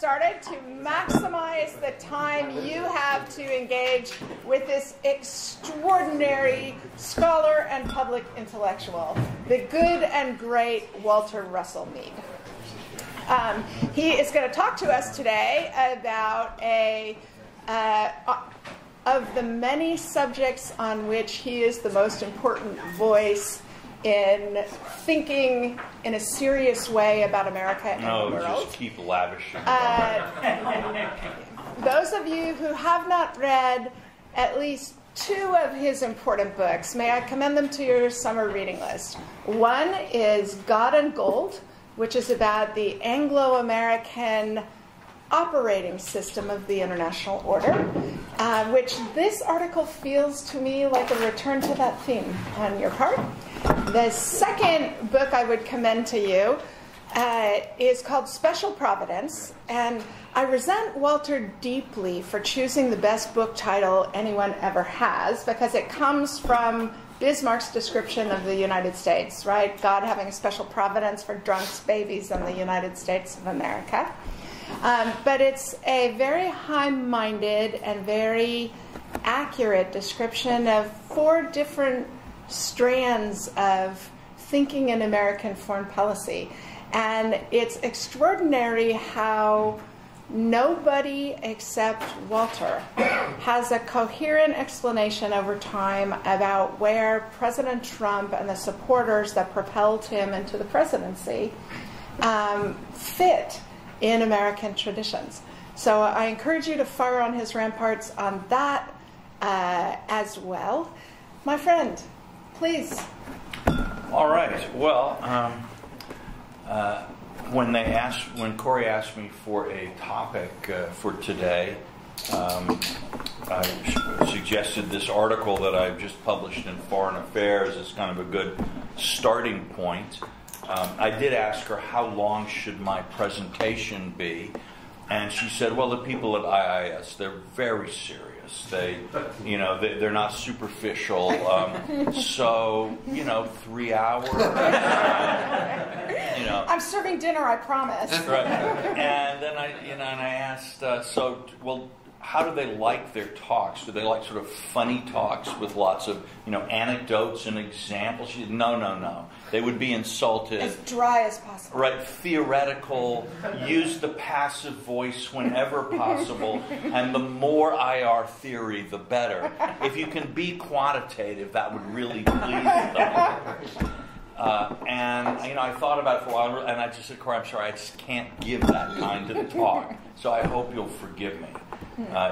started to maximize the time you have to engage with this extraordinary scholar and public intellectual, the good and great Walter Russell Mead. He is going to talk to us today about of the many subjects on which he is the most important voice in thinking in a serious way about America and the world. No, just keep lavishing. Those of you who have not read at least two of his important books, may I commend them to your summer reading list. One is God and Gold, which is about the Anglo-American operating system of the international order, which this article feels to me like a return to that theme on your part. The second book I would commend to you is called Special Providence, and I resent Walter deeply for choosing the best book title anyone ever has, because it comes from Bismarck's description of the United States, right? God having a special providence for drunks, babies, in the United States of America. But it's a very high-minded and very accurate description of four different strands of thinking in American foreign policy. And it's extraordinary how nobody except Walter has a coherent explanation over time about where President Trump and the supporters that propelled him into the presidency fit in American traditions. So I encourage you to fire on his ramparts on that as well. My friend, please. All right. Well, when Corey asked me for a topic for today, I suggested this article that I've just published in Foreign Affairs as kind of a good starting point. I did ask her how long should my presentation be, and she said, "Well, the people at IIS, they're very serious. They're not superficial. So 3 hours. I'm serving dinner, I promise." Right. And then I asked, how do they like their talks? Do they like sort of funny talks with lots of anecdotes and examples? She said, no. They would be insulted. As dry as possible. Right, theoretical, use the passive voice whenever possible, and the more IR theory, the better. If you can be quantitative, that would really please them. I thought about it for a while, and I just said, "Corey, I'm sorry, I just can't give that kind of talk. So I hope you'll forgive me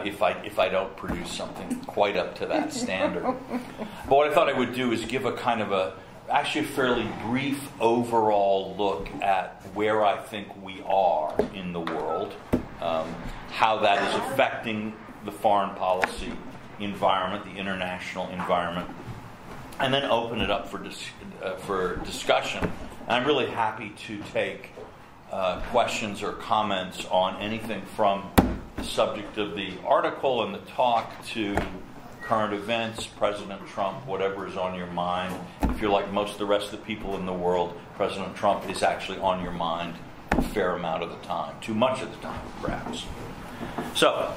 if I don't produce something quite up to that standard." But what I thought I would do is give a kind of actually a fairly brief overall look at where I think we are in the world, how that is affecting the foreign policy environment, the international environment, and then open it up for discussion. And I'm really happy to take questions or comments on anything from the subject of the article and the talk to current events, President Trump, whatever is on your mind. If you're like most of the rest of the people in the world, President Trump is actually on your mind a fair amount of the time, too much of the time, perhaps. So,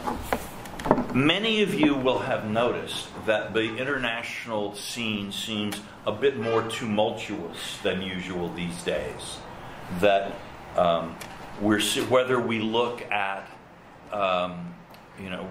many of you will have noticed that the international scene seems a bit more tumultuous than usual these days. That whether we look at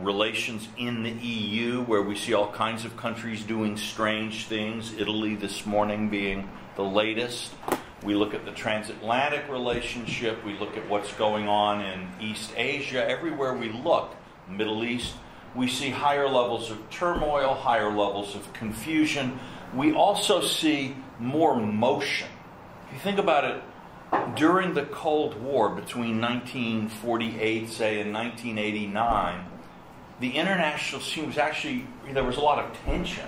relations in the EU, where we see all kinds of countries doing strange things, Italy this morning being the latest. We look at the transatlantic relationship, we look at what's going on in East Asia. Everywhere we look, Middle East, we see higher levels of turmoil, higher levels of confusion. We also see more motion. If you think about it, during the Cold War, between 1948, say, and 1989, the international scene was actually, there was a lot of tension.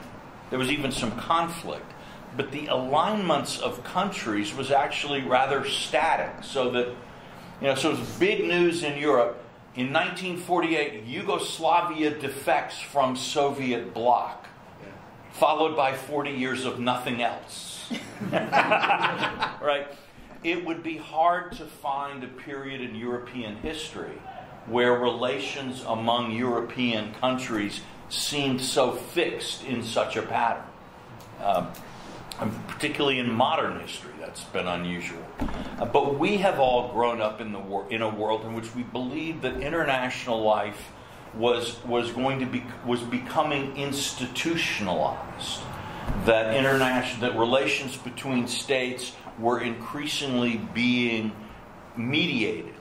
There was even some conflict. But the alignments of countries was actually rather static. So that, so it was big news in Europe. In 1948, Yugoslavia defects from Soviet bloc, followed by 40 years of nothing else. Right? It would be hard to find a period in European history where relations among European countries seemed so fixed in such a pattern. Particularly in modern history, that's been unusual. But we have all grown up in a world in which we believed that international life was becoming institutionalized. That relations between states were increasingly being mediated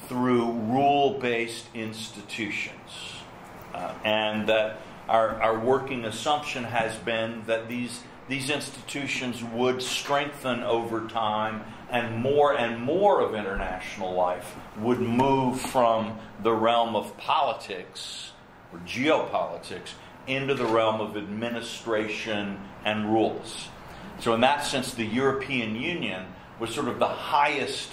through rule-based institutions, and that our working assumption has been that these institutions would strengthen over time, and more of international life would move from the realm of politics or geopolitics into the realm of administration and rules. So in that sense, the European Union was sort of the highest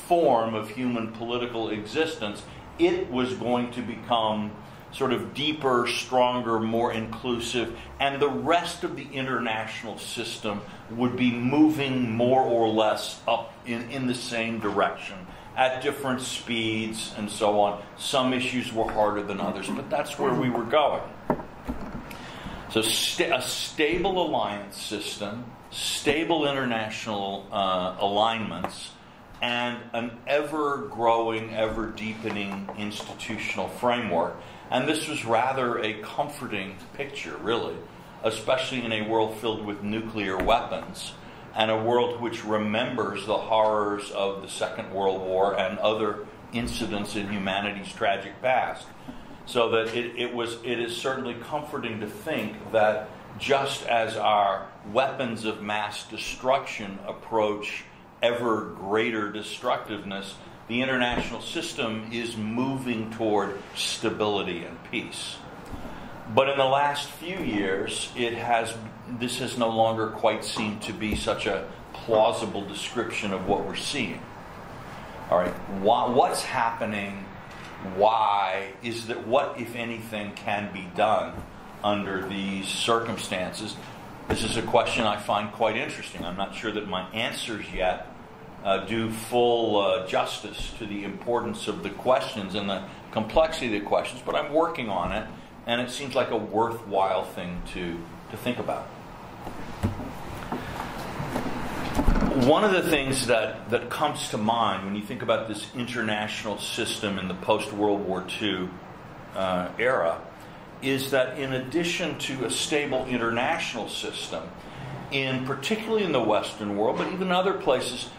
form of human political existence. It was going to become sort of deeper, stronger, more inclusive, and the rest of the international system would be moving more or less up in the same direction at different speeds and so on. Some issues were harder than others, but that's where we were going. So a stable alliance system, stable international alignments, and an ever-growing, ever-deepening institutional framework. And this was rather a comforting picture, really, especially in a world filled with nuclear weapons and a world which remembers the horrors of the Second World War and other incidents in humanity's tragic past. So that it is certainly comforting to think that just as our weapons of mass destruction approach ever greater destructiveness, the international system is moving toward stability and peace. But in the last few years, this has no longer quite seemed to be such a plausible description of what we're seeing. All right, what's happening? Why is that? What, if anything, can be done under these circumstances? This is a question I find quite interesting. I'm not sure that my answers yet do full justice to the importance of the questions and the complexity of the questions, but I'm working on it, and it seems like a worthwhile thing to think about. One of the things that comes to mind when you think about this international system in the post-World War II era is that in addition to a stable international system, particularly in the Western world, but even other places,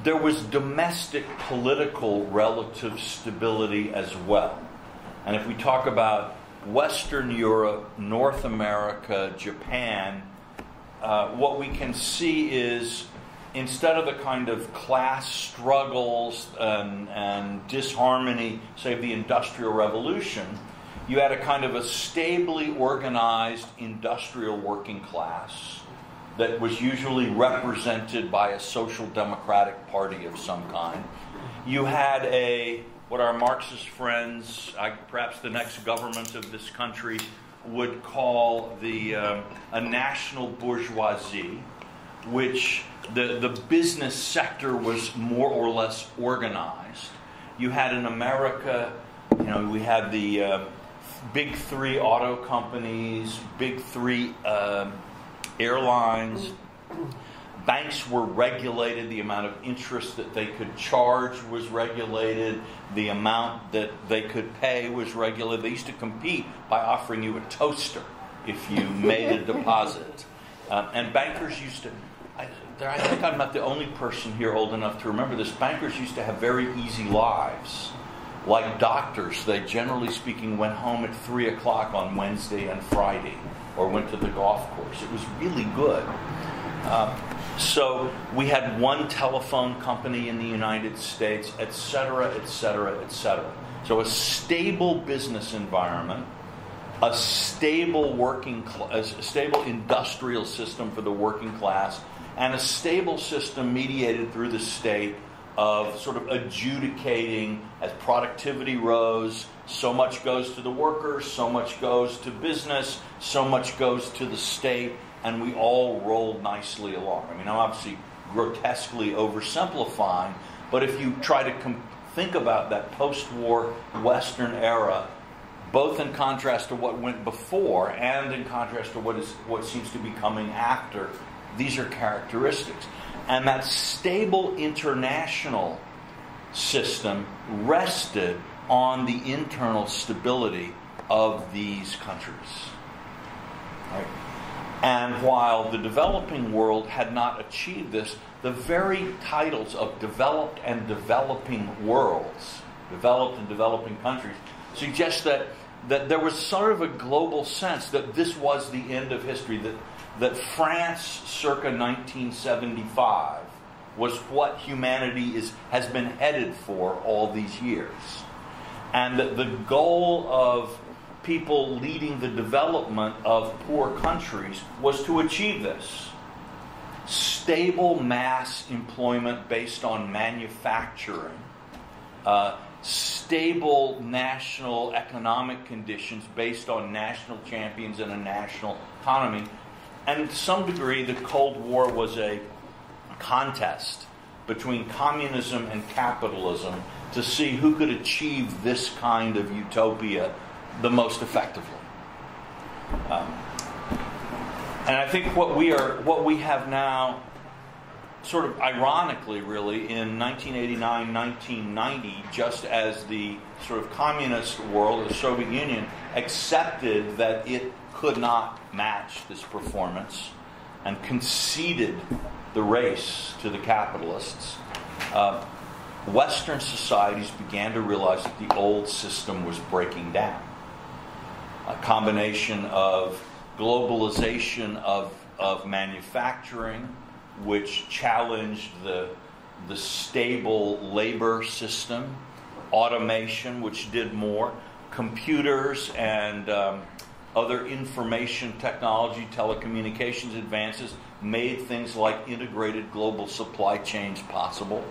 there was domestic political relative stability as well. And if we talk about Western Europe, North America, Japan, what we can see is instead of the kind of class struggles and disharmony, say, of the Industrial Revolution, you had a kind of a stably organized industrial working class that was usually represented by a social democratic party of some kind. You had what our Marxist friends, perhaps the next government of this country, would call a national bourgeoisie, which the business sector was more or less organized. You had in America, we had the big three auto companies, big three airlines. Banks were regulated. The amount of interest that they could charge was regulated. The amount that they could pay was regulated. They used to compete by offering you a toaster if you made a deposit. And bankers used to... I think I'm not the only person here old enough to remember this. Bankers used to have very easy lives. Like doctors, they generally speaking went home at 3 o'clock on Wednesday and Friday, or went to the golf course. It was really good. So we had one telephone company in the United States, et cetera, et cetera, et cetera. So a stable business environment, a stable stable industrial system for the working class, and a stable system mediated through the state of sort of adjudicating as productivity rose, so much goes to the workers, so much goes to business, so much goes to the state, and we all rolled nicely along. I mean, I'm obviously grotesquely oversimplifying, but if you try to think about that post-war Western era, both in contrast to what went before and in contrast to what seems to be coming after, these are characteristics. And that stable international system rested on the internal stability of these countries. Right? And while the developing world had not achieved this, the very titles of developed and developing worlds, developed and developing countries, suggest that there was sort of a global sense that this was the end of history, that France circa 1975 was what humanity has been headed for all these years. And that the goal of people leading the development of poor countries was to achieve this. Stable mass employment based on manufacturing, stable national economic conditions based on national champions and a national economy. And to some degree, the Cold War was a contest between communism and capitalism to see who could achieve this kind of utopia the most effectively. And I think what we have now, sort of ironically really, in 1989, 1990, just as the sort of communist world, the Soviet Union, accepted that it could not match this performance and conceded the race to the capitalists, Western societies began to realize that the old system was breaking down. A combination of globalization of manufacturing, which challenged the stable labor system, automation, which did more, computers and other information technology, telecommunications advances made things like integrated global supply chains possible.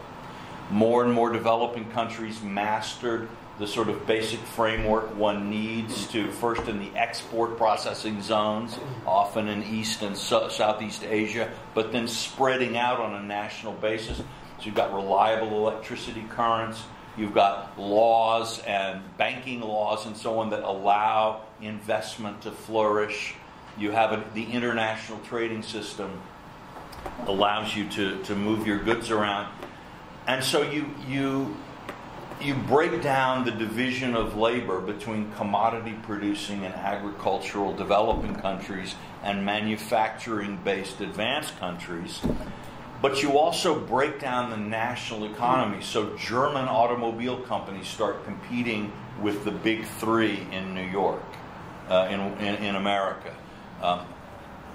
More and more developing countries mastered the sort of basic framework one needs to, first in the export processing zones, often in East and Southeast Asia, but then spreading out on a national basis. So you've got reliable electricity currents, you've got laws and banking laws and so on that allow investment to flourish. You have the international trading system allows you to move your goods around. And so you break down the division of labor between commodity producing and agricultural developing countries and manufacturing based advanced countries. But you also break down the national economy. So German automobile companies start competing with the big three in New York, in America.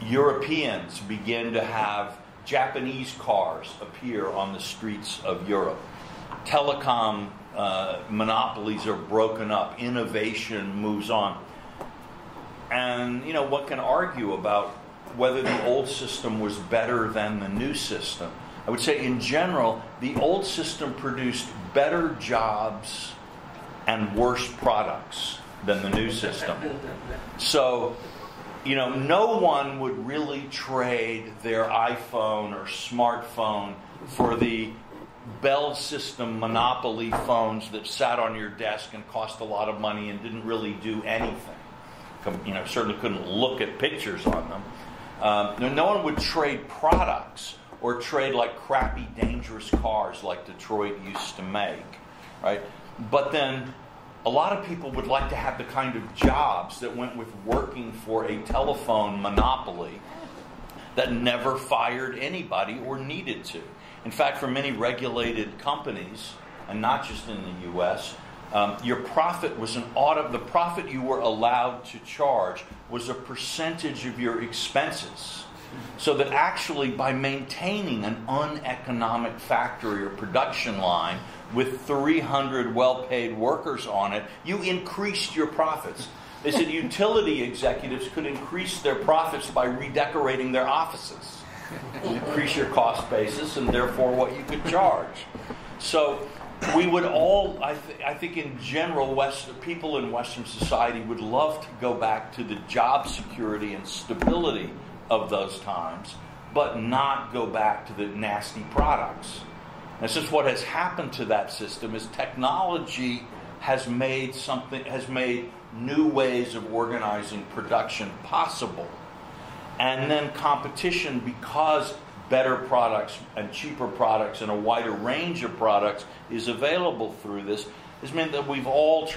Europeans begin to have Japanese cars appear on the streets of Europe. Telecom monopolies are broken up. Innovation moves on. And, one can argue about whether the old system was better than the new system. I would say, in general, the old system produced better jobs and worse products than the new system. So, no one would really trade their iPhone or smartphone for the Bell system monopoly phones that sat on your desk and cost a lot of money and didn't really do anything. Certainly couldn't look at pictures on them. No one would trade products or trade like crappy, dangerous cars like Detroit used to make, right? But then a lot of people would like to have the kind of jobs that went with working for a telephone monopoly that never fired anybody or needed to. In fact, for many regulated companies, and not just in the U.S., your profit was the profit you were allowed to charge was a percentage of your expenses. So that actually by maintaining an uneconomic factory or production line with 300 well-paid workers on it, you increased your profits. They said utility executives could increase their profits by redecorating their offices. Increase your cost basis and therefore what you could charge. So we would all, I think in general, people in Western society would love to go back to the job security and stability of those times, but not go back to the nasty products. And since what has happened to that system is technology has made new ways of organizing production possible. And then competition, because better products and cheaper products and a wider range of products is available through this, has meant that we've all,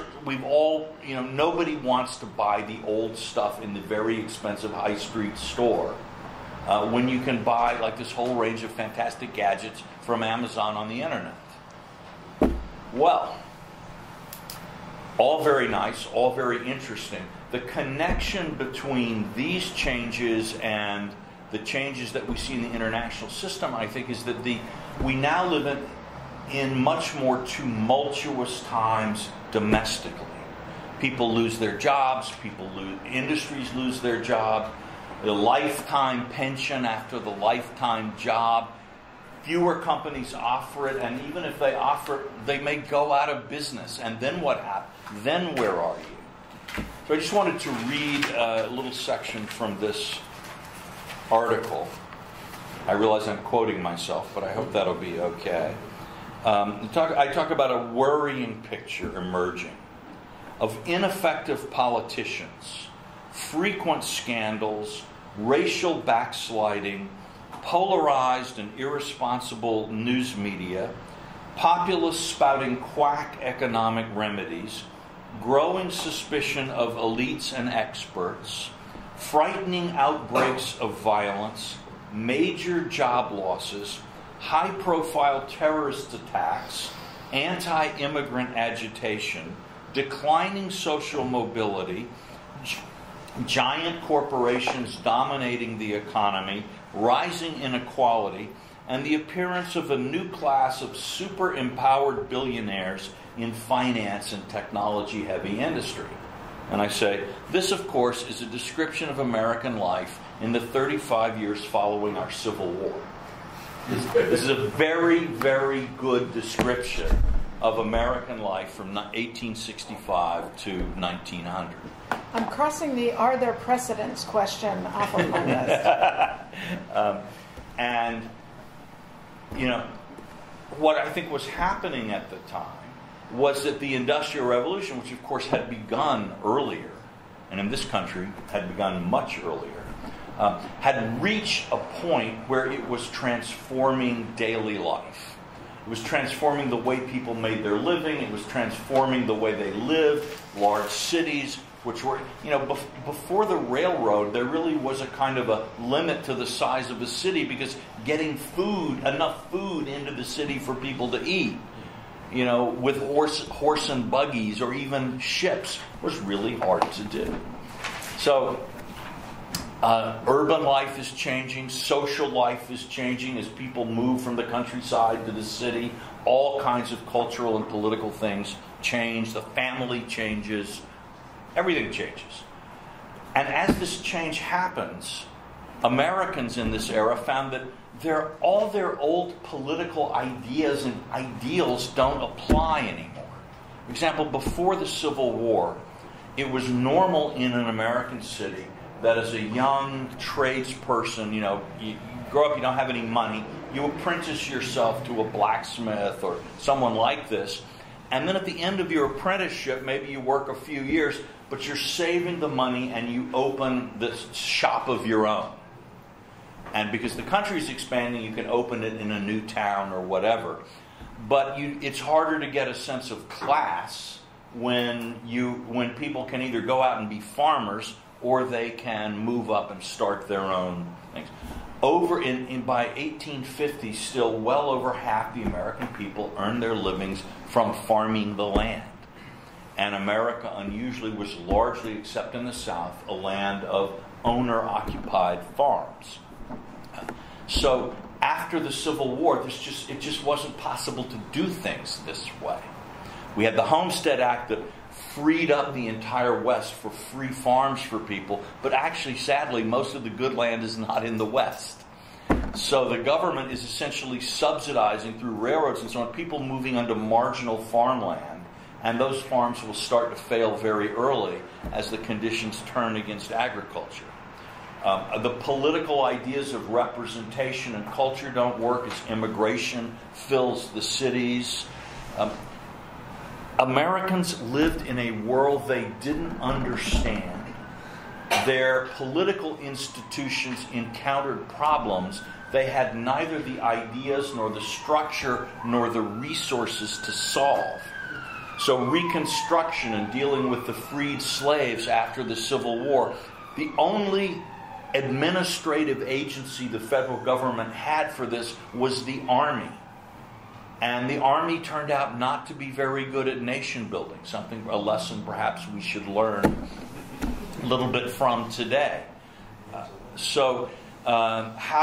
nobody wants to buy the old stuff in the very expensive high street store when you can buy like this whole range of fantastic gadgets from Amazon on the internet. Well, all very nice, all very interesting. The connection between these changes and the changes that we see in the international system, I think, is that we now live in much more tumultuous times domestically. People lose their jobs, industries lose their job, the lifetime pension after the lifetime job. Fewer companies offer it, and even if they offer it, they may go out of business. And then what happens? Then where are you? So I just wanted to read a little section from this article. I realize I'm quoting myself, but I hope that'll be okay. I talk about a worrying picture emerging of ineffective politicians, frequent scandals, racial backsliding, polarized and irresponsible news media, populists spouting quack economic remedies, growing suspicion of elites and experts, frightening outbreaks of violence, major job losses, high-profile terrorist attacks, anti-immigrant agitation, declining social mobility, giant corporations dominating the economy, rising inequality, and the appearance of a new class of super-empowered billionaires in finance and technology-heavy industry. And I say, this, of course, is a description of American life in the 35 years following our Civil War. This is a very, very good description of American life from 1865 to 1900. I'm crossing the "are there precedents" question off of my list. And, what I think was happening at the time was that the Industrial Revolution, which of course had begun earlier, and in this country had begun much earlier, had reached a point where it was transforming daily life. It was transforming the way people made their living. It was transforming the way they lived. Large cities, which were, before the railroad, there really was a kind of a limit to the size of a city because getting enough food into the city for people to eat, with horse and buggies or even ships was really hard to do. So urban life is changing, social life is changing as people move from the countryside to the city. All kinds of cultural and political things change. The family changes. Everything changes. And as this change happens, Americans in this era found that all their old political ideas and ideals don't apply anymore. For example, before the Civil War, it was normal in an American city that as a young tradesperson, you grow up, you don't have any money, you apprentice yourself to a blacksmith or someone like this, and then at the end of your apprenticeship, maybe you work a few years, but you're saving the money and you open this shop of your own. And because the country is expanding, you can open it in a new town or whatever. But it's harder to get a sense of class when people can either go out and be farmers or they can move up and start their own things. By 1850, still well over half the American people earned their livings from farming the land. And America, unusually, was largely, except in the South, a land of owner-occupied farms. So after the Civil War, it just wasn't possible to do things this way. We had the Homestead Act that freed up the entire West for free farms for people, but actually, sadly, most of the good land is not in the West. So the government is essentially subsidizing through railroads and so on people moving onto marginal farmland, and those farms will start to fail very early as the conditions turn against agriculture. The political ideas of representation and culture don't work as immigration fills the cities. Americans lived in a world they didn't understand. Their political institutions encountered problems. They had neither the ideas nor the structure nor the resources to solve. So Reconstruction and dealing with the freed slaves after the Civil War, the only administrative agency the federal government had for this was the Army. And the Army turned out not to be very good at nation building, a lesson perhaps we should learn a little bit from today. How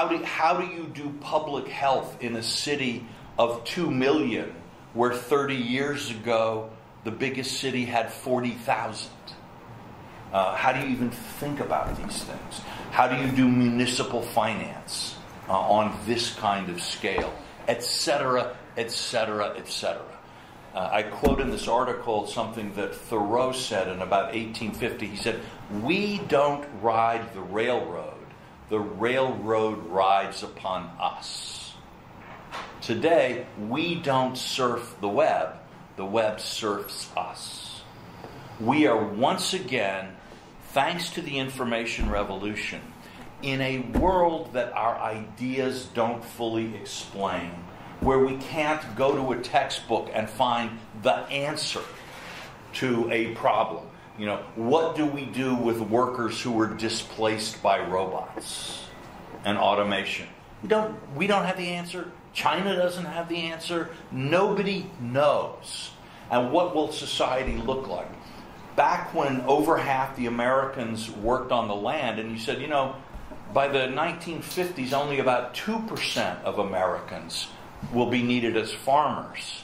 do you do public health in a city of 2 million where 30 years ago the biggest city had 40,000? How do you even think about these things? How do you do municipal finance on this kind of scale, etc., etc., etc.? I quote in this article something that Thoreau said in about 1850. He said, "We don't ride the railroad rides upon us." Today, we don't surf the web surfs us. We are once again, thanks to the information revolution, in a world that our ideas don't fully explain, where we can't go to a textbook and find the answer to a problem. What do we do with workers who were displaced by robots and automation? We don't have the answer. China doesn't have the answer. Nobody knows. And what will society look like? Back when over half the Americans worked on the land, and you said, by the 1950s, only about 2% of Americans will be needed as farmers.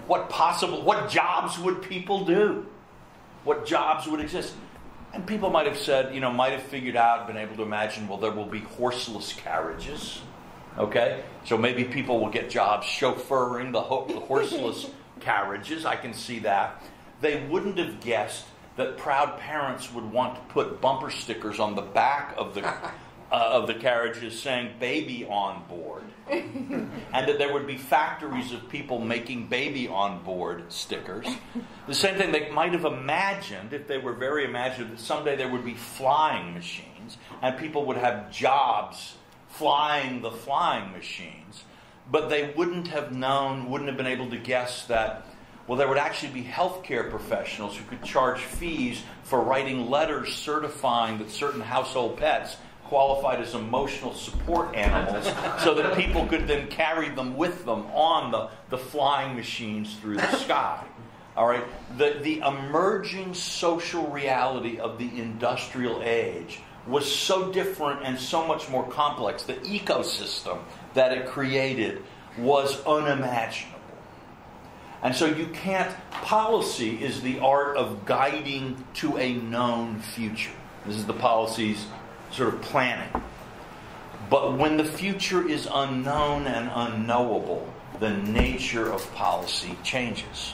What jobs would people do? What jobs would exist? And people might have said, might have figured out, been able to imagine, well, there will be horseless carriages. Okay? So maybe people will get jobs chauffeuring the horseless carriages. I can see that. They wouldn't have guessed that proud parents would want to put bumper stickers on the back of the carriages saying "baby on board," and that there would be factories of people making "baby on board" stickers. The same thing they might have imagined, if they were very imaginative, that someday there would be flying machines and people would have jobs flying the flying machines, but they wouldn't have been able to guess that, well, there would actually be healthcare professionals who could charge fees for writing letters certifying that certain household pets qualified as emotional support animals so that people could then carry them with them on the flying machines through the sky. All right? The emerging social reality of the industrial age was so different and so much more complex. The ecosystem that it created was unimaginable. And so policy is the art of guiding to a known future. This is the policy's sort of planning. But when the future is unknown and unknowable, the nature of policy changes.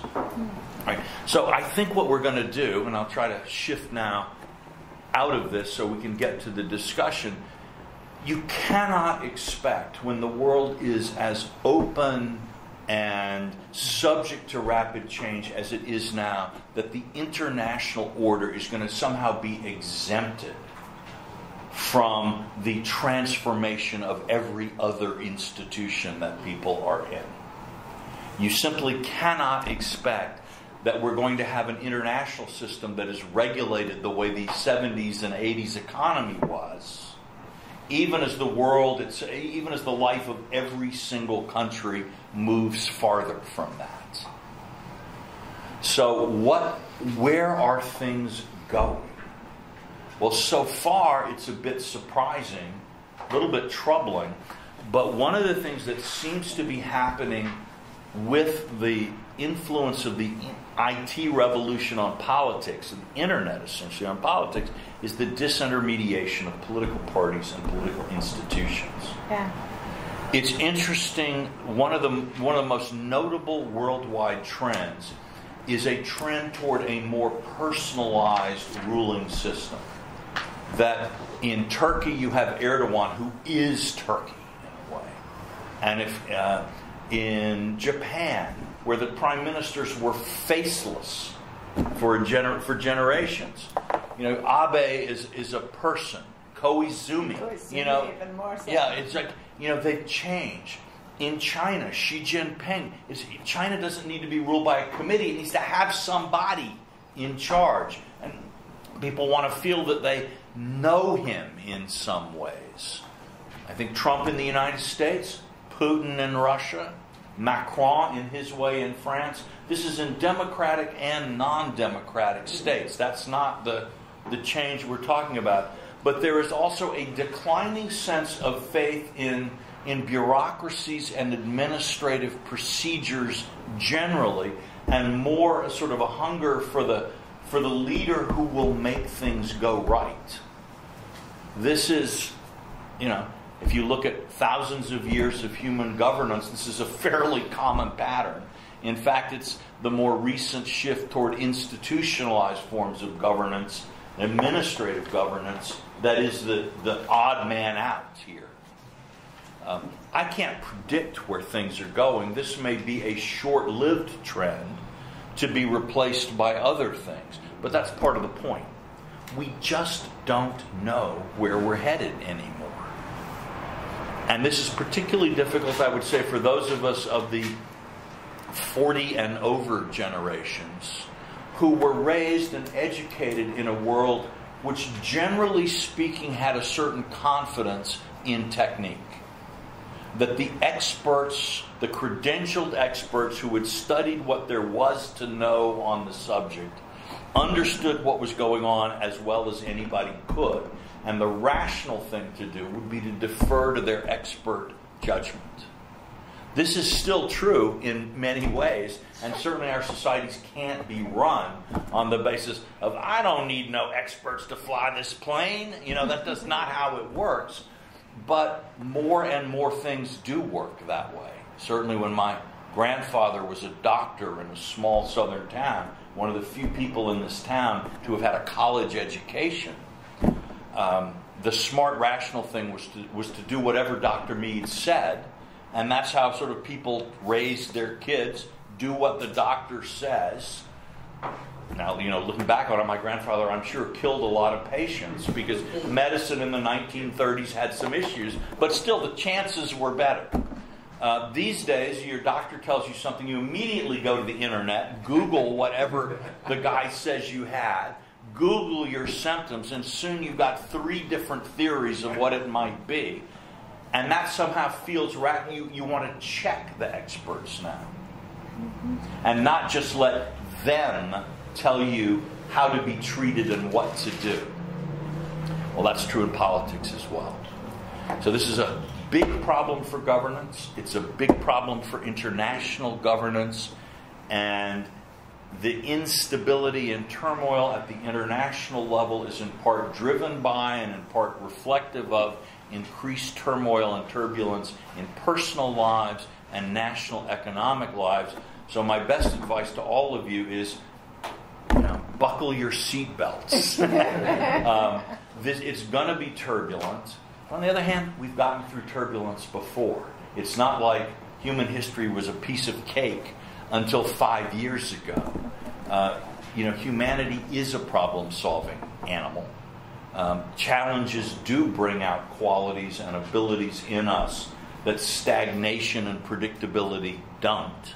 Right? So I think what we're going to do, and I'll try to shift now out of this so we can get to the discussion, you cannot expect, when the world is as open and subject to rapid change as it is now, that the international order is going to somehow be exempted from the transformation of every other institution that people are in. You simply cannot expect that we're going to have an international system that is regulated the way the 70s and 80s economy was, even as the life of every single country moves farther from that. So where are things going? Well, so far it's a bit surprising, a little bit troubling, but one of the things that seems to be happening with the influence of the IT revolution on politics, and the internet essentially on politics, is the disintermediation of political parties and political institutions. Yeah. It's interesting, one of the most notable worldwide trends is a trend toward a more personalized ruling system. that in Turkey you have Erdogan, who is Turkey in a way. And if in Japan, where the prime ministers were faceless for generations, Abe is a person. Koizumi, even more so. Yeah, it's like, they've changed. In China, Xi Jinping, China doesn't need to be ruled by a committee. It needs to have somebody in charge. And people want to feel that they know him in some ways. I think Trump in the United States, Putin in Russia, Macron in his way in France. This is in democratic and non-democratic states. That's not the change we're talking about. But there is also a declining sense of faith in bureaucracies and administrative procedures generally, and more a sort of a hunger for the leader who will make things go right. This is, if you look at thousands of years of human governance, this is a fairly common pattern. In fact, it's the more recent shift toward institutionalized forms of governance, administrative governance, that is the odd man out here. I can't predict where things are going. This may be a short-lived trend to be replaced by other things. But that's part of the point. We just don't know where we're headed anymore. And this is particularly difficult, I would say, for those of us of the 40 and over generations who were raised and educated in a world which, generally speaking, had a certain confidence in technique. That the experts, the credentialed experts who had studied what there was to know on the subject, understood what was going on as well as anybody could. And the rational thing to do would be to defer to their expert judgment. This is still true in many ways, and certainly our societies can't be run on the basis of, I don't need no experts to fly this plane. That's not how it works. But more and more things do work that way. Certainly when my grandfather was a doctor in a small southern town, one of the few people in this town to have had a college education, the smart, rational thing was to do whatever Dr. Mead said, and that's how sort of people raised their kids, do what the doctor says. Now, looking back on it, my grandfather, I'm sure, killed a lot of patients because medicine in the 1930s had some issues, but still the chances were better. These days, your doctor tells you something, you immediately go to the internet, Google whatever the guy says you had, Google your symptoms, and soon you've got 3 different theories of what it might be. And that somehow feels right. You want to check the experts now. And not just let them tell you how to be treated and what to do. Well, that's true in politics as well. So this is a big problem for governance. It's a big problem for international governance. And the instability and turmoil at the international level is in part driven by and in part reflective of increased turmoil and turbulence in personal lives and national economic lives. So my best advice to all of you is, buckle your seatbelts. It's going to be turbulent. On the other hand, we've gotten through turbulence before. It's not like human history was a piece of cake until 5 years ago. Humanity is a problem-solving animal. Challenges do bring out qualities and abilities in us that stagnation and predictability don't.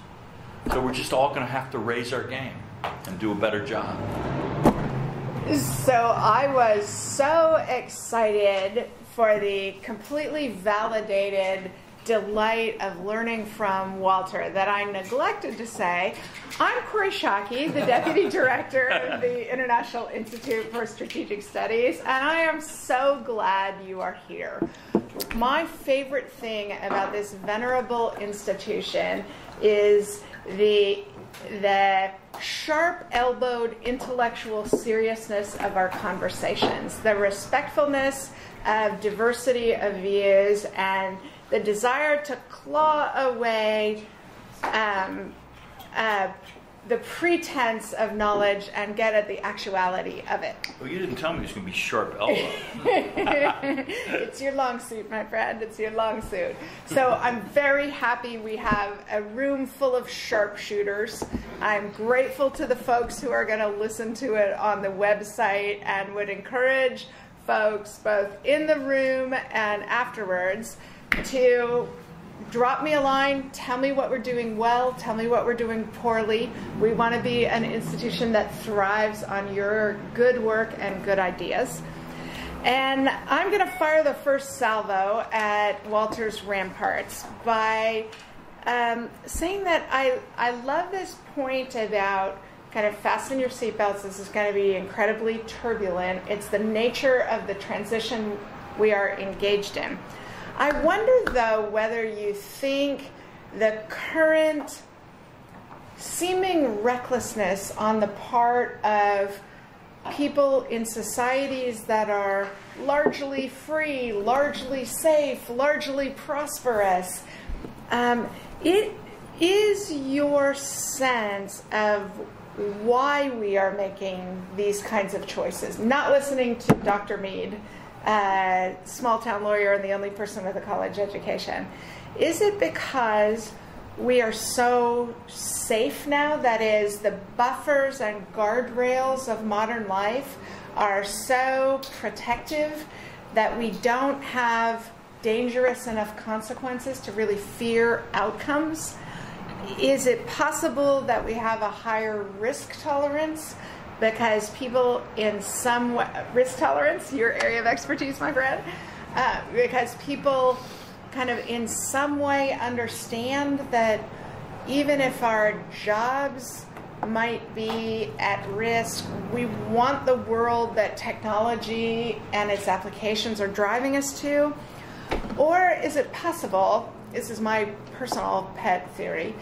So we're just all going to have to raise our game and do a better job. So I was so excited for the completely validated delight of learning from Walter that I neglected to say, I'm Corey Shockey, the Deputy Director of the International Institute for Strategic Studies, and I am so glad you are here. My favorite thing about this venerable institution is the sharp-elbowed intellectual seriousness of our conversations, the respectfulness of diversity of views, and the desire to claw away the pretense of knowledge and get at the actuality of it. Well, you didn't tell me it was going to be sharp elbow. It's your long suit, my friend. It's your long suit. So I'm very happy we have a room full of sharpshooters. I'm grateful to the folks who are going to listen to it on the website, and would encourage folks both in the room and afterwards to drop me a line, tell me what we're doing well, tell me what we're doing poorly. We want to be an institution that thrives on your good work and good ideas. And I'm going to fire the first salvo at Walter's ramparts by saying that I love this point about kind of fasten your seatbelts. This is going to be incredibly turbulent. It's the nature of the transition we are engaged in. I wonder, though, whether you think the current seeming recklessness on the part of people in societies that are largely free, largely safe, largely prosperous, it is your sense of why we are making these kinds of choices. Not listening to Dr. Mead, small-town lawyer and the only person with a college education. Is it because we are so safe now? That is, the buffers and guardrails of modern life are so protective that we don't have dangerous enough consequences to really fear outcomes? Is it possible that we have a higher risk tolerance because people in some way, risk tolerance, your area of expertise, my friend, because people kind of in some way understand that even if our jobs might be at risk, we want the world that technology and its applications are driving us to? Or is it possible, this is my personal pet theory,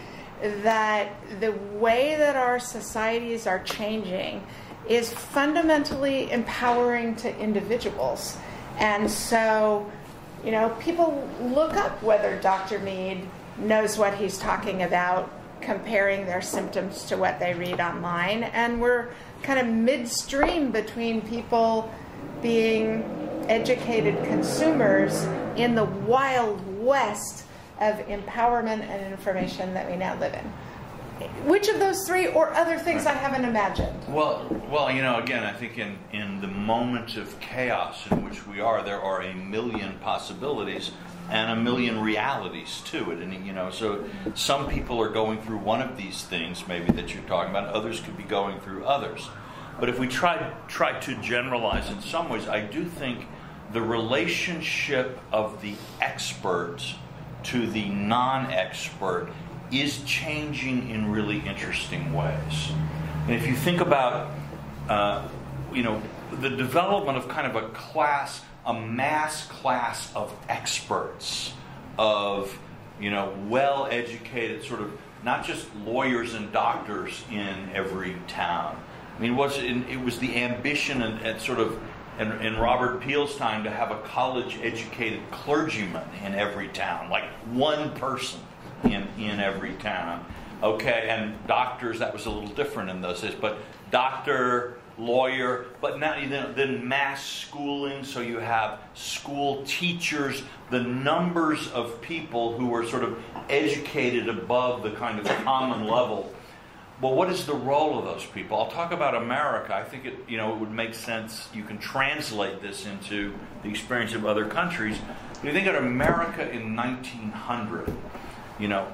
that the way that our societies are changing is fundamentally empowering to individuals? And so, you know, people look up whether Dr. Mead knows what he's talking about, comparing their symptoms to what they read online, and we're kind of midstream between people being educated consumers in the wild west of empowerment and information that we now live in. Which of those three, or other things I haven't imagined? Well, you know, again, I think in the moment of chaos in which we are, there are a million possibilities and a million realities to it. And, you know, so some people are going through one of these things, maybe that you're talking about, others could be going through others. But if we try to generalize in some ways, I do think the relationship of the expert to the non-expert is changing in really interesting ways. And if you think about, you know, the development of kind of a class, a mass class of experts, of, you know, well-educated sort of, not just lawyers and doctors in every town. I mean, it was the ambition and sort of in Robert Peel's time to have a college-educated clergyman in every town, like one person in every town. Okay, and doctors, that was a little different in those days, but doctor, lawyer, but now then mass schooling, so you have school teachers, the numbers of people who are sort of educated above the kind of common level. Well, what is the role of those people? I'll talk about America. I think it would make sense. You can translate this into the experience of other countries. If you think of America in 1900, you know,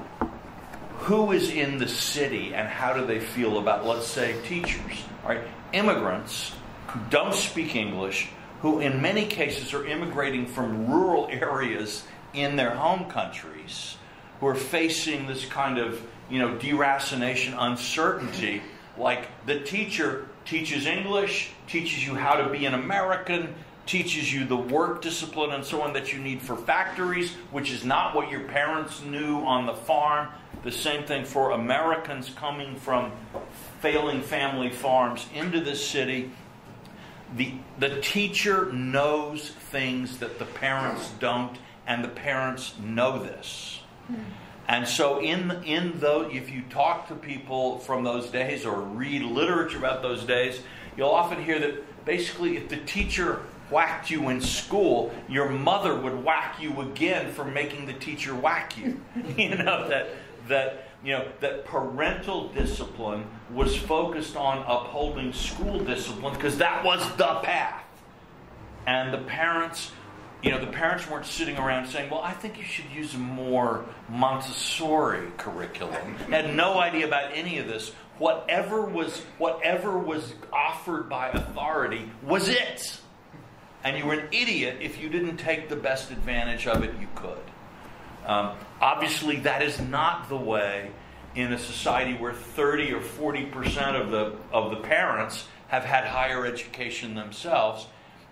who is in the city and how do they feel about, let's say, teachers? Right? Immigrants who don't speak English, who in many cases are immigrating from rural areas in their home countries, who are facing this kind of, you know, deracination, uncertainty. Like, the teacher teaches English, teaches you how to be an American, teaches you the work discipline and so on that you need for factories, which is not what your parents knew on the farm. The same thing for Americans coming from failing family farms into this city. The teacher knows things that the parents don't, and the parents know this. And so if you talk to people from those days or read literature about those days, you'll often hear that basically if the teacher whacked you in school, your mother would whack you again for making the teacher whack you. That parental discipline was focused on upholding school discipline because that was the path. And the parents weren't sitting around saying, well, I think you should use a more Montessori curriculum. Had no idea about any of this. Whatever was offered by authority was it. And you were an idiot if you didn't take the best advantage of it you could. Obviously, that is not the way in a society where 30 or 40% of the parents have had higher education themselves,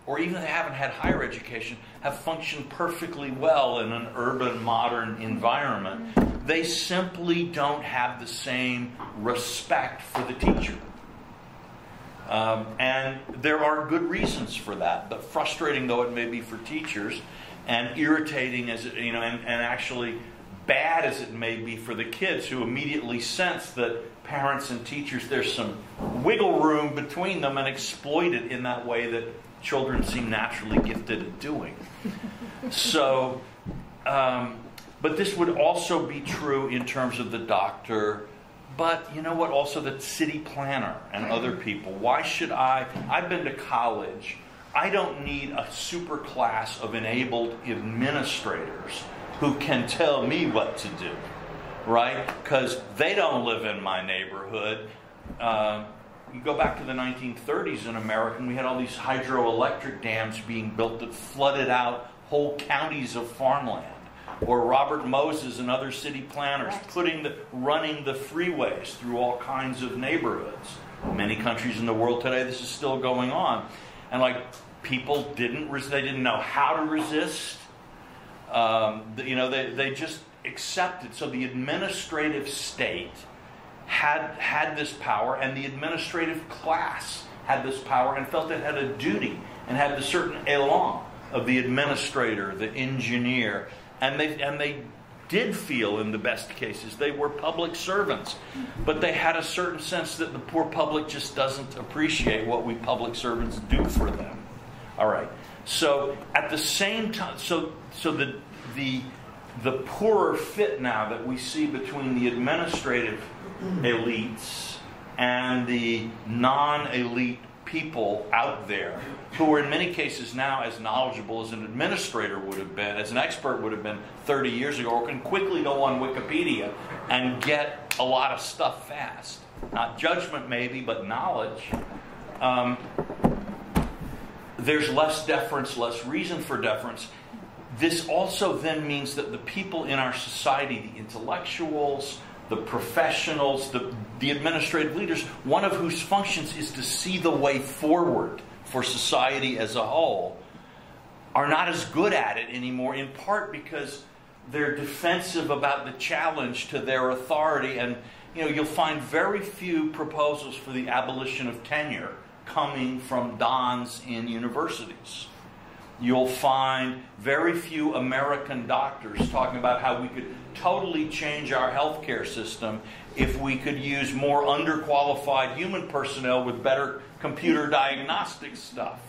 or even if they haven't had higher education, have functioned perfectly well in an urban, modern environment. They simply don't have the same respect for the teacher. And there are good reasons for that, but frustrating though it may be for teachers, and irritating as it, and actually bad as it may be for the kids who immediately sense that parents and teachers, there's some wiggle room between them and exploit it in that way that children seem naturally gifted at doing. So, but this would also be true in terms of the doctor, but you know what, also the city planner and other people. Why should I've been to college, I don't need a super class of enabled administrators who can tell me what to do, right? Because they don't live in my neighborhood. You go back to the 1930s in America, and we had all these hydroelectric dams being built that flooded out whole counties of farmland. Or Robert Moses and other city planners running the freeways through all kinds of neighborhoods. Many countries in the world today, this is still going on. And people didn't know how to resist. They just accepted. So the administrative state had this power, and the administrative class had this power and felt it had a duty and had the certain élan of the administrator, the engineer, and they did feel in the best cases they were public servants, but they had a certain sense that the poor public just doesn't appreciate what we public servants do for them. All right. So at the same time, so the poorer fit now that we see between the administrative elites and the non-elite people out there, who are in many cases now as knowledgeable as an administrator would have been, as an expert would have been 30 years ago, or can quickly go on Wikipedia and get a lot of stuff fast. Not judgment maybe, but knowledge. There's less deference, less reason for deference. This also then means that the people in our society, the intellectuals, the professionals, the administrative leaders, one of whose functions is to see the way forward for society as a whole, are not as good at it anymore, in part because they're defensive about the challenge to their authority. And you'll find very few proposals for the abolition of tenure coming from dons in universities. You'll find very few American doctors talking about how we could totally change our healthcare system if we could use more underqualified human personnel with better computer diagnostic stuff.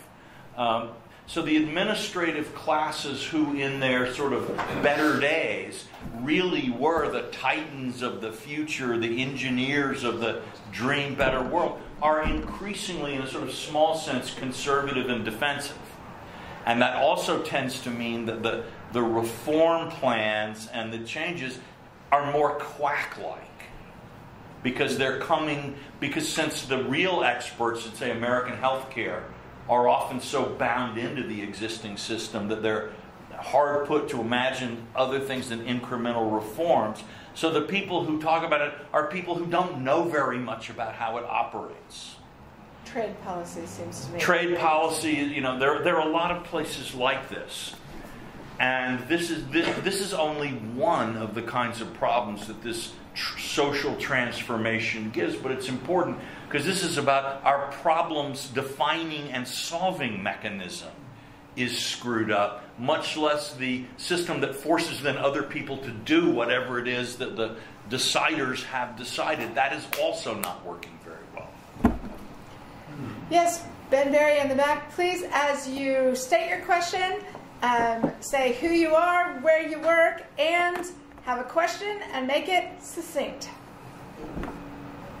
So the administrative classes who in their sort of better days really were the titans of the future, the engineers of the dream better world, are increasingly, in a sort of small sense, conservative and defensive. And that also tends to mean that the reform plans and the changes are more quack-like. Because since the real experts at, say, American healthcare are often so bound into the existing system that they're hard put to imagine other things than incremental reforms. So the people who talk about it are people who don't know very much about how it operates. Trade policy seems to me. Trade policy, there are a lot of places like this. And this is only one of the kinds of problems that this social transformation gives, but it's important because this is about our problems defining and solving mechanism is screwed up, much less the system that forces then other people to do whatever it is that the deciders have decided. That is also not working very well. Yes, Ben Berry in the back. Please, as you state your question, say who you are, where you work, and have a question, and make it succinct.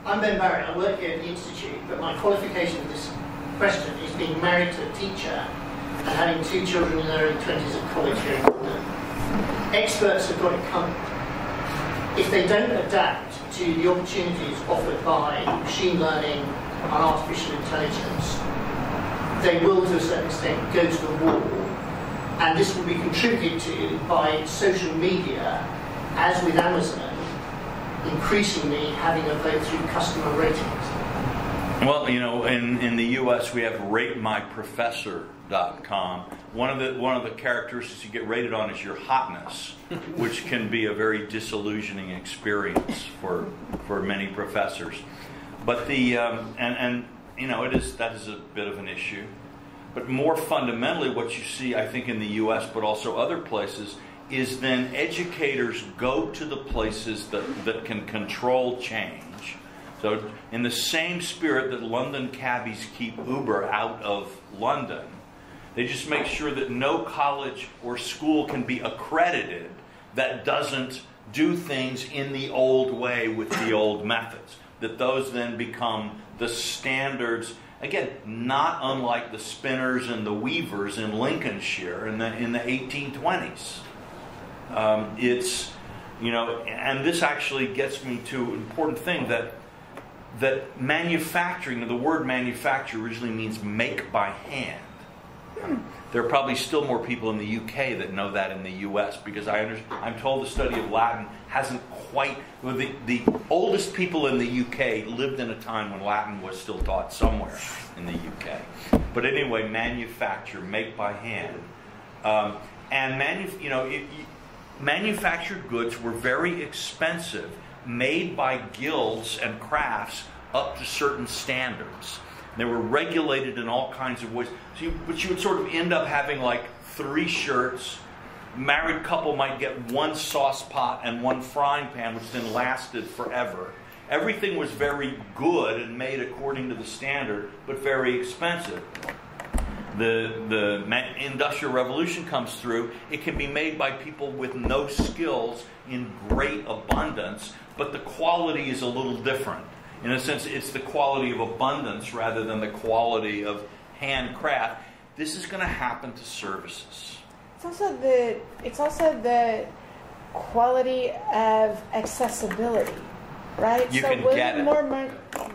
I'm Ben Barry. I work here at the Institute, but my qualification for this question is being married to a teacher and having 2 children in their early 20s at college here in London. Experts have got it covered. If they don't adapt to the opportunities offered by machine learning and artificial intelligence, they will, to a certain extent, go to the wall. And this will be contributed to by social media, as with Amazon, increasingly having a vote through customer ratings. Well, you know, in the U.S. we have RateMyProfessor.com. One of the characteristics you get rated on is your hotness, which can be a very disillusioning experience for many professors. But the and you know, that is a bit of an issue. But more fundamentally, what you see, I think, in the U.S., but also other places, is then educators go to the places that can control change. So in the same spirit that London cabbies keep Uber out of London, they just make sure that no college or school can be accredited that doesn't do things in the old way with the old methods. That those then become the standards. Again, not unlike the spinners and the weavers in Lincolnshire in the 1820s. It's, you know, and this actually gets me to an important thing that manufacturing, the word manufacture originally means make by hand. There are probably still more people in the UK that know that in the US, because I'm told the study of Latin hasn't quite... Well, the oldest people in the UK lived in a time when Latin was still taught somewhere in the UK. But anyway, manufacture, make by hand. Manufactured goods were very expensive, made by guilds and crafts up to certain standards. They were regulated in all kinds of ways. But you would sort of end up having like 3 shirts. Married couple might get 1 sauce pot and 1 frying pan, which then lasted forever. Everything was very good and made according to the standard, but very expensive. The Industrial Revolution comes through. It can be made by people with no skills in great abundance, but the quality is a little different. In a sense, it's the quality of abundance rather than the quality of handcraft. This is going to happen to services. It's also the quality of accessibility, right? You can get it.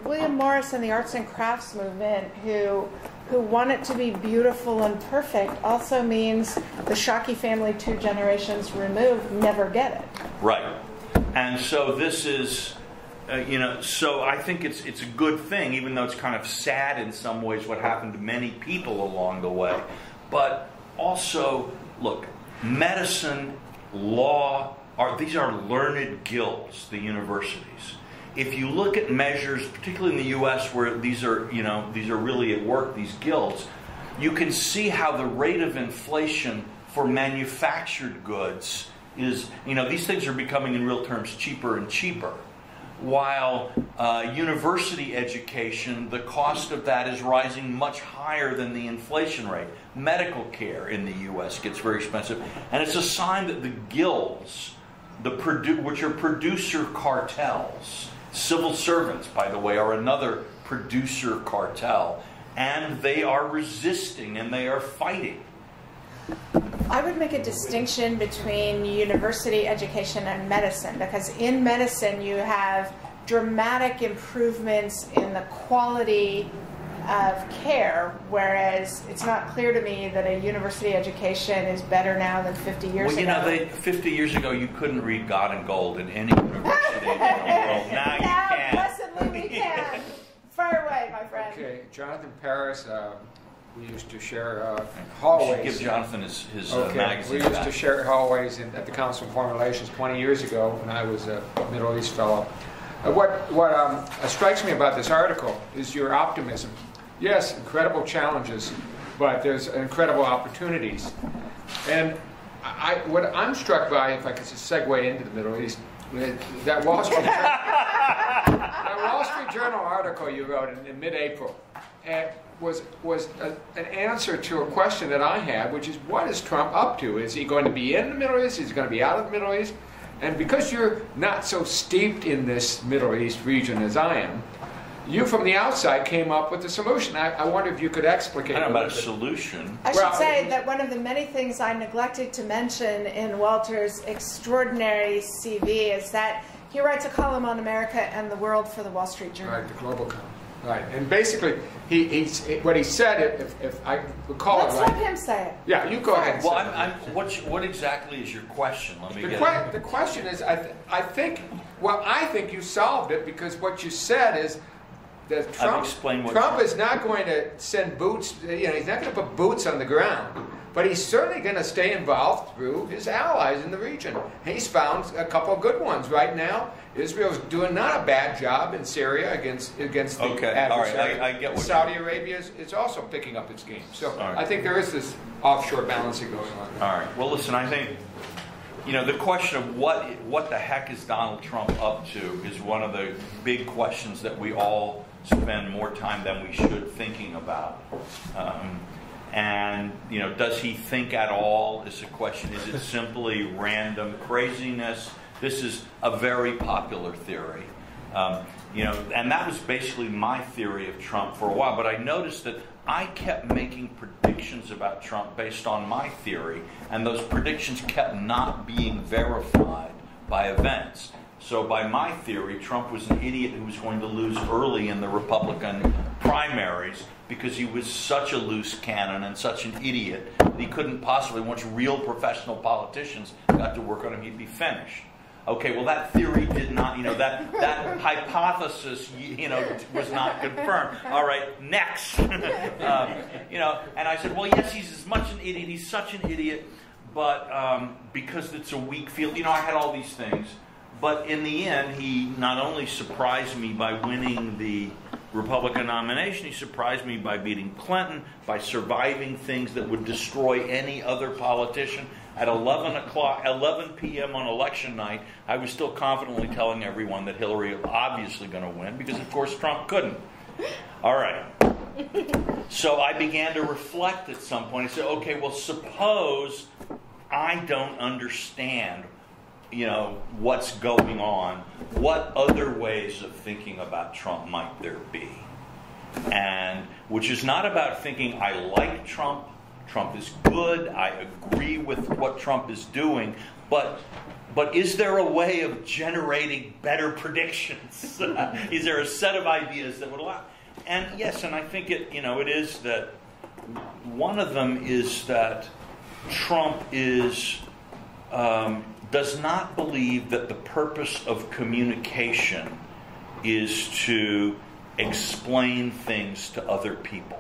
William Morris and the arts and crafts movement, who want it to be beautiful and perfect, also means the Shockey family 2 generations removed never get it. Right. And so this is... so I think it's a good thing, even though it's kind of sad in some ways what happened to many people along the way. But also, look, medicine, law, these are learned guilds, the universities. If you look at measures, particularly in the U.S., where these are really at work, these guilds, you can see how the rate of inflation for manufactured goods is, these things are becoming in real terms cheaper and cheaper. While university education, the cost of that is rising much higher than the inflation rate. Medical care in the U.S. gets very expensive. And it's a sign that the guilds, which are producer cartels, civil servants, by the way, are another producer cartel, and they are resisting and they are fighting. I would make a distinction between university education and medicine, because in medicine you have dramatic improvements in the quality of care, whereas it's not clear to me that a university education is better now than 50 years ago. 50 years ago you couldn't read God and Gold in any university in the world. Now you can. Blessedly we can. Fire away, my friend. Okay, Jonathan Paris. We used to share hallways. Give Jonathan his okay. magazine. We used to share hallways at the Council on Foreign Relations 20 years ago when I was a Middle East fellow. What strikes me about this article is your optimism. Yes, incredible challenges, but there's incredible opportunities. And what I'm struck by, if I could just segue into the Middle East, that Wall Street Journal article you wrote in mid-April was an answer to a question that I had, which is, what is Trump up to? Is he going to be in the Middle East? Is he going to be out of the Middle East? And because you're not so steeped in this Middle East region as I am, you from the outside came up with a solution. I wonder if you could explicate. I don't know about a solution. I should say that one of the many things I neglected to mention in Walter's extraordinary CV is that he writes a column on America and the world for the Wall Street Journal. Right, the global column. Right, and basically, what he said, if I recall Let's it right. let him say it. Yeah, you go ahead. Well, what exactly is your question? Let me the question is, I think you solved it, because what you said is that Trump is not going to send boots. He's not going to put boots on the ground, but he's certainly going to stay involved through his allies in the region. He's found a couple of good ones right now. Israel's doing not a bad job in Syria against the adversary. All right, I get what Saudi Arabia is also picking up its game. So I think there is this offshore balancing going on. All right. Well, listen, I think the question of what the heck is Donald Trump up to is one of the big questions that we all spend more time than we should thinking about. And does he think at all is a question. Is it simply random craziness? This is a very popular theory. And that was basically my theory of Trump for a while. But I noticed that I kept making predictions about Trump based on my theory, and those predictions kept not being verified by events. So by my theory, Trump was an idiot who was going to lose early in the Republican primaries because he was such a loose cannon and such an idiot that he couldn't possibly, once real professional politicians got to work on him, he'd be finished. Okay, well, that theory did not, that hypothesis, was not confirmed. All right, next. And I said, well, yes, he's as much an idiot, he's such an idiot, but because it's a weak field, I had all these things. But in the end, he not only surprised me by winning the Republican nomination, he surprised me by beating Clinton, by surviving things that would destroy any other politician. At 11 p.m. on election night, I was still confidently telling everyone that Hillary was obviously going to win because, of course, Trump couldn't. All right. So I began to reflect at some point. I said, okay, well, suppose I don't understand, what's going on. What other ways of thinking about Trump might there be? And which is not about thinking I like Trump. Trump is good. I agree with what Trump is doing, but is there a way of generating better predictions? Is there a set of ideas that would allow? And yes, and I think it is that one of them is that Trump does not believe that the purpose of communication is to explain things to other people.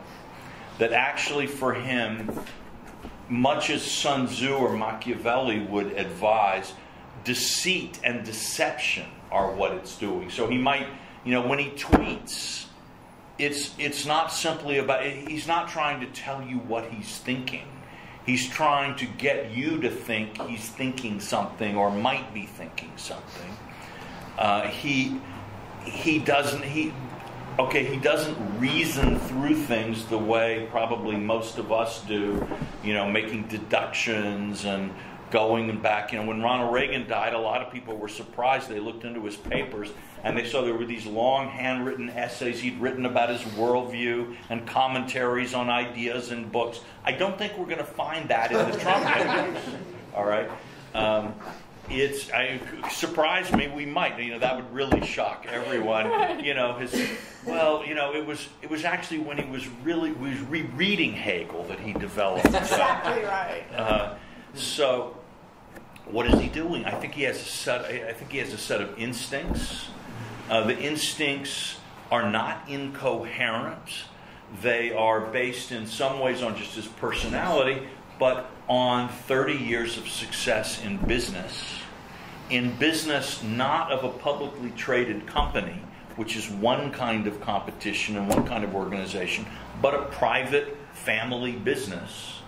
That actually for him, much as Sun Tzu or Machiavelli would advise, deceit and deception are what it's doing. So he might, when he tweets, it's not simply about, he's not trying to tell you what he's thinking. He's trying to get you to think he's thinking something or might be thinking something. He doesn't reason through things the way probably most of us do, making deductions and going back. When Ronald Reagan died, a lot of people were surprised. They looked into his papers and they saw there were these long handwritten essays he'd written about his worldview and commentaries on ideas in books. I don't think we're going to find that in the Trump papers. All right. Surprised me. We might. That would really shock everyone. It was actually when he was rereading Hegel that he developed. Exactly right. So, what is he doing? I think he has a set of instincts. The instincts are not incoherent. They are based in some ways on just his personality, but on 30 years of success in business. In business, not of a publicly traded company, which is one kind of competition and one kind of organization, but a private family business.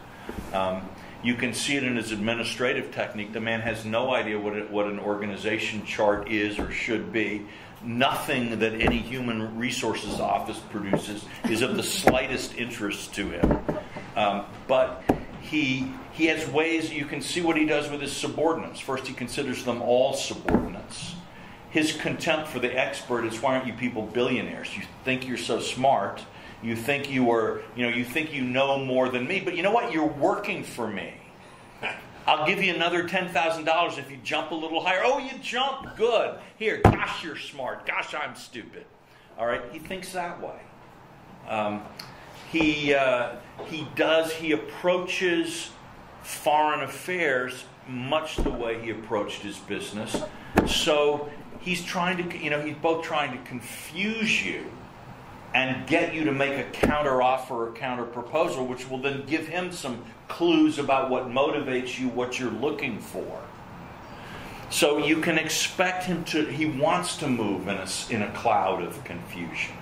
You can see it in his administrative technique. The man has no idea what an organization chart is or should be. Nothing that any human resources office produces is of the slightest interest to him. But he has ways. You can see what he does with his subordinates. First, he considers them all subordinates. His contempt for the expert is, why aren't you people billionaires? You think you're so smart. You think you think you know more than me. But you know what? You're working for me. I'll give you another $10,000 if you jump a little higher. Oh, you jump? Good. Here, gosh, you're smart. Gosh, I'm stupid. All right? He thinks that way. He approaches foreign affairs much the way he approached his business. So he's he's both trying to confuse you and get you to make a counter offer or counter proposal, which will then give him some clues about what motivates you, what you're looking for. So you can expect him he wants to move in a cloud of confusion.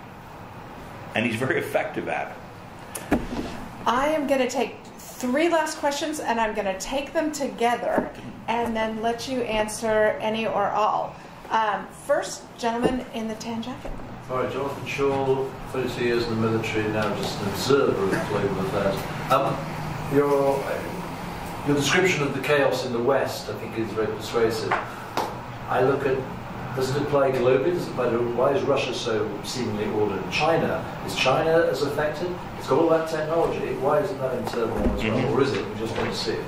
And he's very effective at it. I am going to take 3 last questions, and I'm going to take them together and then let you answer any or all. First, gentleman in the tan jacket. All right, Jonathan Shaw, 30 years in the military, now just an observer of global affairs. Your description of the chaos in the West, I think, is very persuasive. I look at, does it apply globally? Why is Russia so seemingly ordered? Is China as affected? It's got all that technology. Why isn't that in turmoil as well? Or is it? We just want to see it.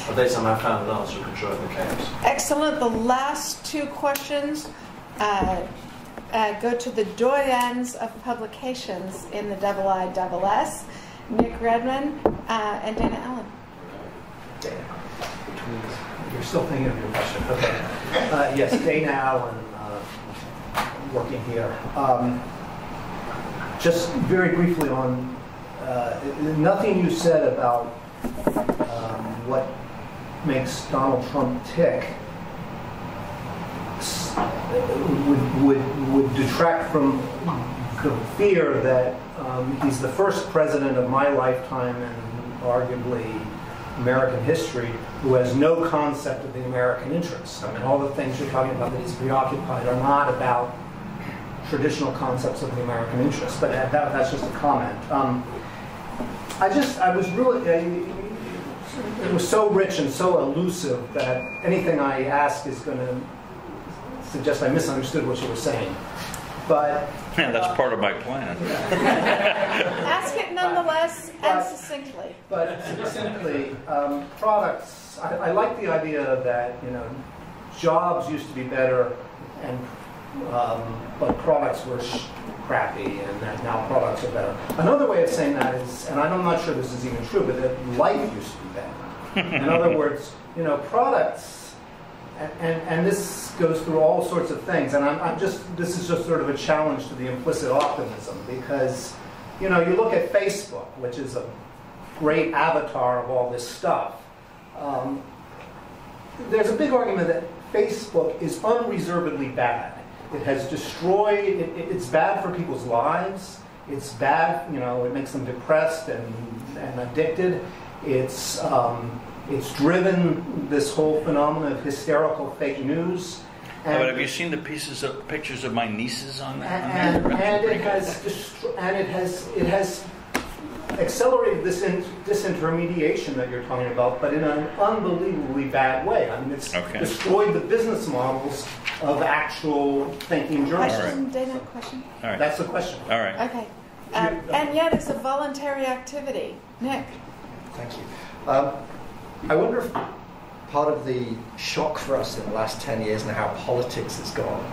Have they somehow found an answer to controlling the chaos? Excellent. The last 2 questions go to the doyens of publications in the IISS, Nick Redman and Dana Allen. You're still thinking of your question. Okay. Yes, Dana Allen, working here. Just very briefly on nothing you said about what makes Donald Trump tick would detract from the fear that he's the first president of my lifetime and arguably American history who has no concept of the American interest. I mean, all the things you're talking about that he's preoccupied are not about traditional concepts of the American interest. But that's just a comment. I was really, it was so rich and so elusive that anything I ask is going to suggest I misunderstood what you were saying. But yeah, that's part of my plan. Ask it nonetheless and succinctly. But succinctly, products. I like the idea that jobs used to be better, and but products were crappy, and that now products are better. Another way of saying that is, and I'm not sure this is even true, but that life used to be better. In other words, products. And this goes through all sorts of things, and this is just sort of a challenge to the implicit optimism, because you look at Facebook, which is a great avatar of all this stuff. There's a big argument that Facebook is unreservedly bad. It has destroyed. It's bad for people's lives. It's bad. It makes them depressed and addicted. It's driven this whole phenomenon of hysterical fake news. But have you seen the pictures of my nieces on that? And it has accelerated this disintermediation that you're talking about, but in an unbelievably bad way. I mean, it's destroyed the business models of actual thinking journalists. Question, Dana, question? All right. That's the question. All right. Okay. And yet it's a voluntary activity. Nick? Thank you. I wonder if part of the shock for us in the last 10 years and how politics has gone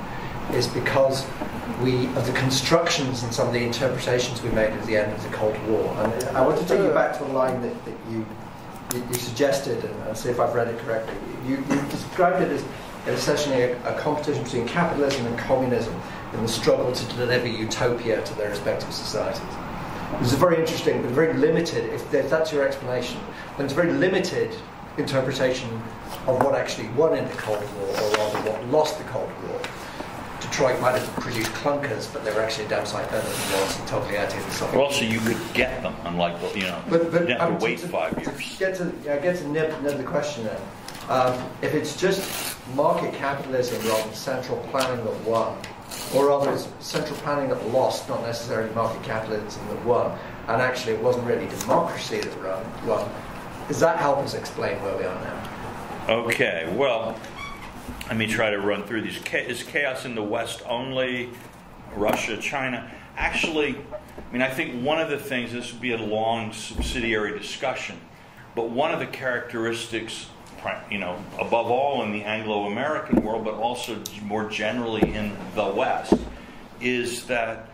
is because of the constructions and some of the interpretations we made at the end of the Cold War. And I want to take you back to a line that you suggested, and see if I've read it correctly. You described it as essentially a competition between capitalism and communism in the struggle to deliver utopia to their respective societies. It's a very interesting, but very limited, if that's your explanation, then it's a very limited interpretation of what actually won in the Cold War, or rather what lost the Cold War. To Detroit might have produced clunkers, but they were actually a damn sight better than Waltz and Togliatti and stuff. Well, also you could get them, unlike, you know, but you didn't have to wait 5 years. Get to nib the question then. If it's just market capitalism rather than central planning that won, or rather it's central planning that lost, not necessarily market capitalism that won, and actually it wasn't really democracy that won, does that help us explain where we are now? Okay, well, let me try to run through these. Is chaos in the West only? Russia, China? Actually, I mean, I think one of the things, this would be a long subsidiary discussion, but one of the characteristics, you know, above all in the Anglo-American world, but also more generally in the West, is that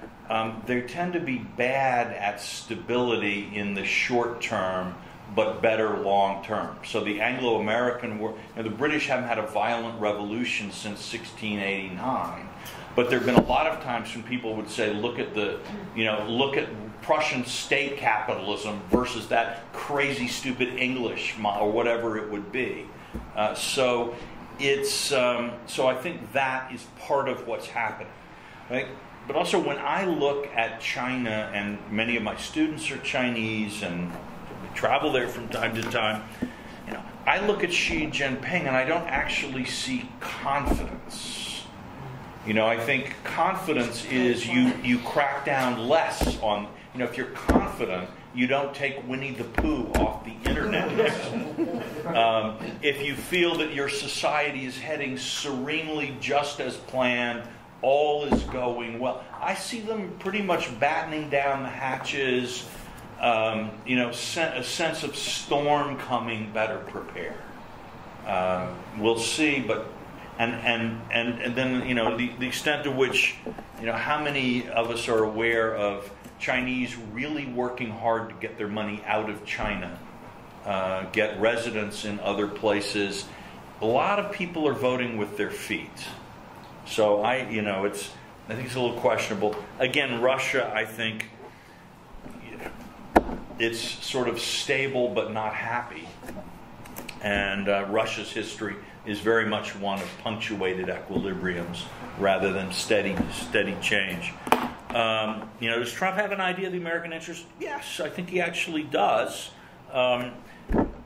they tend to be bad at stability in the short term, but better long term. So the Anglo-American world, you know, the British haven't had a violent revolution since 1689, but there have been a lot of times when people would say, look at Prussian state capitalism versus that crazy, stupid English model, or whatever it would be. So I think that is part of what's happening, right? But also when I look at China, and many of my students are Chinese and travel there from time to time, you know, I look at Xi Jinping and I don't actually see confidence. You know, I think confidence is you crack down less on, you know, if you're confident, you don't take Winnie the Pooh off the internet. If you feel that your society is heading serenely just as planned, all is going well, I see them pretty much battening down the hatches, you know, a sense of storm coming, better prepared. We'll see, but and then, you know, the extent to which, you know, how many of us are aware of Chinese really working hard to get their money out of China, get residence in other places. A lot of people are voting with their feet. So I think it's a little questionable. Again, Russia, I think, it's sort of stable but not happy. And Russia's history is very much one of punctuated equilibriums rather than steady change. You know, does Trump have an idea of the American interest? Yes, I think he actually does.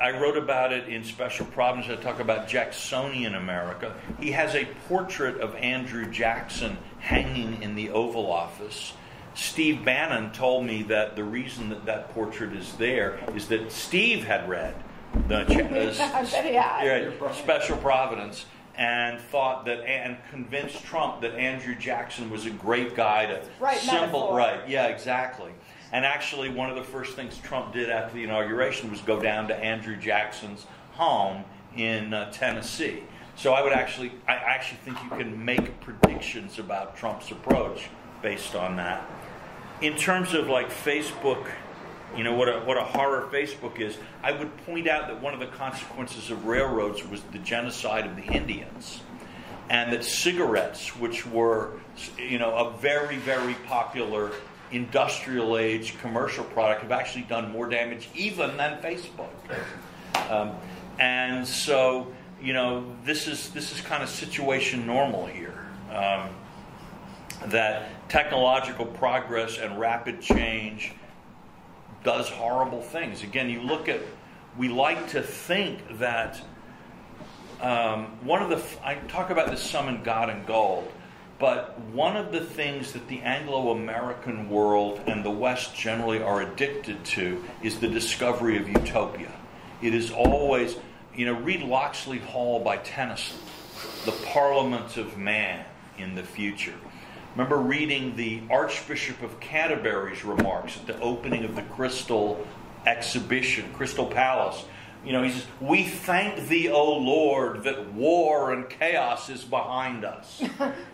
I wrote about it in Special Providence. I talk about Jacksonian America. He has a portrait of Andrew Jackson hanging in the Oval Office. Steve Bannon told me that the reason that portrait is there is that Steve had read the Special Providence and thought that, and convinced Trump that Andrew Jackson was a great guy to symbol. Right, yeah, exactly. And actually, one of the first things Trump did after the inauguration was go down to Andrew Jackson's home in Tennessee. So I actually think you can make predictions about Trump's approach based on that. In terms of like Facebook, you know, what a horror Facebook is, I would point out that one of the consequences of railroads was the genocide of the Indians. And that cigarettes, which were, you know, a very, very popular industrial age commercial product, have actually done more damage even than Facebook. And so, you know, this is kind of situation normal here. That technological progress and rapid change does horrible things. Again, we like to think that I talk about this some in God and Gold, but one of the things that the Anglo-American world and the West generally are addicted to is the discovery of utopia. It is always, you know, read Locksley Hall by Tennyson, the Parliament of Man in the future. Remember reading the Archbishop of Canterbury's remarks at the opening of the Crystal Exhibition, Crystal Palace. You know, he says, "We thank thee, O Lord, that war and chaos is behind us."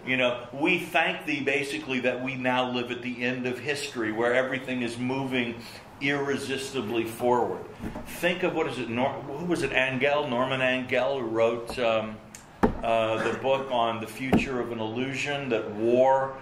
You know, we thank thee basically that we now live at the end of history where everything is moving irresistibly forward. Think of, what is it, who was it, Norman Angell, who wrote the book on the future of an illusion, that war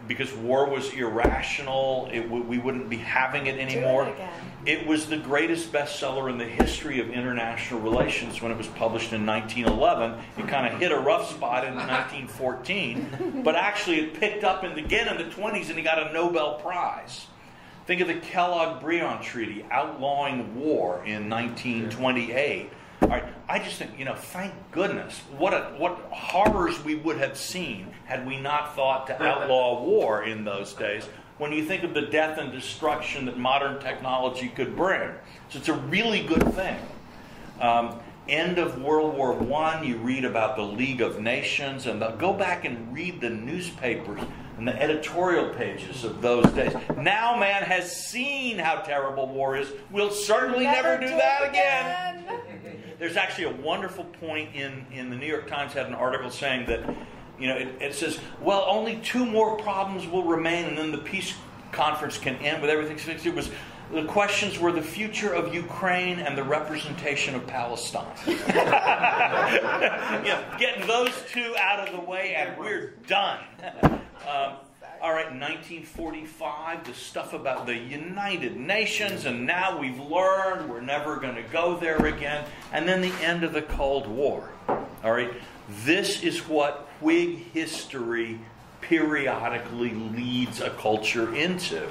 because war was irrational. We wouldn't be having it anymore. Do it again. It was the greatest bestseller in the history of international relations when it was published in 1911. It kind of hit a rough spot in 1914, but actually it picked up again in the 20s, and he got a Nobel Prize. Think of the Kellogg-Briand Treaty outlawing war in 1928. All right, I just think, thank goodness, what horrors we would have seen had we not thought to outlaw war in those days, when you think of the death and destruction that modern technology could bring. So it's a really good thing. End of World War I, you read about the League of Nations, and go back and read the newspapers and the editorial pages of those days. Now man has seen how terrible war is. We'll certainly never do that again. There's actually a wonderful point in the New York Times had an article saying that, it says, well, only 2 more problems will remain, and then the peace conference can end with everything fixed. The questions were the future of Ukraine and the representation of Palestine. Getting those 2 out of the way, and we're done. All right, 1945, the stuff about the United Nations, and now we've learned we're never going to go there again. And then the end of the Cold War. All right, this is what Whig history periodically leads a culture into.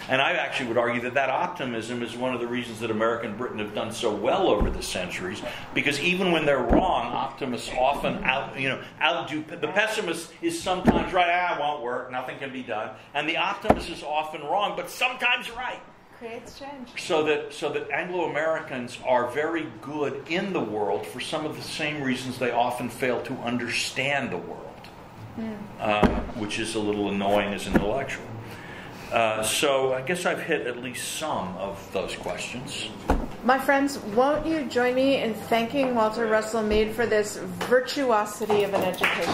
And I actually would argue that optimism is one of the reasons that America and Britain have done so well over the centuries, because even when they're wrong, optimists often outdo. The pessimist is sometimes right, it won't work, nothing can be done. And the optimist is often wrong, but sometimes right. Creates change. So that Anglo-Americans are very good in the world for some of the same reasons they often fail to understand the world, which is a little annoying as an intellectual. So I guess I've hit at least some of those questions. My friends, won't you join me in thanking Walter Russell Mead for this virtuosity of an education?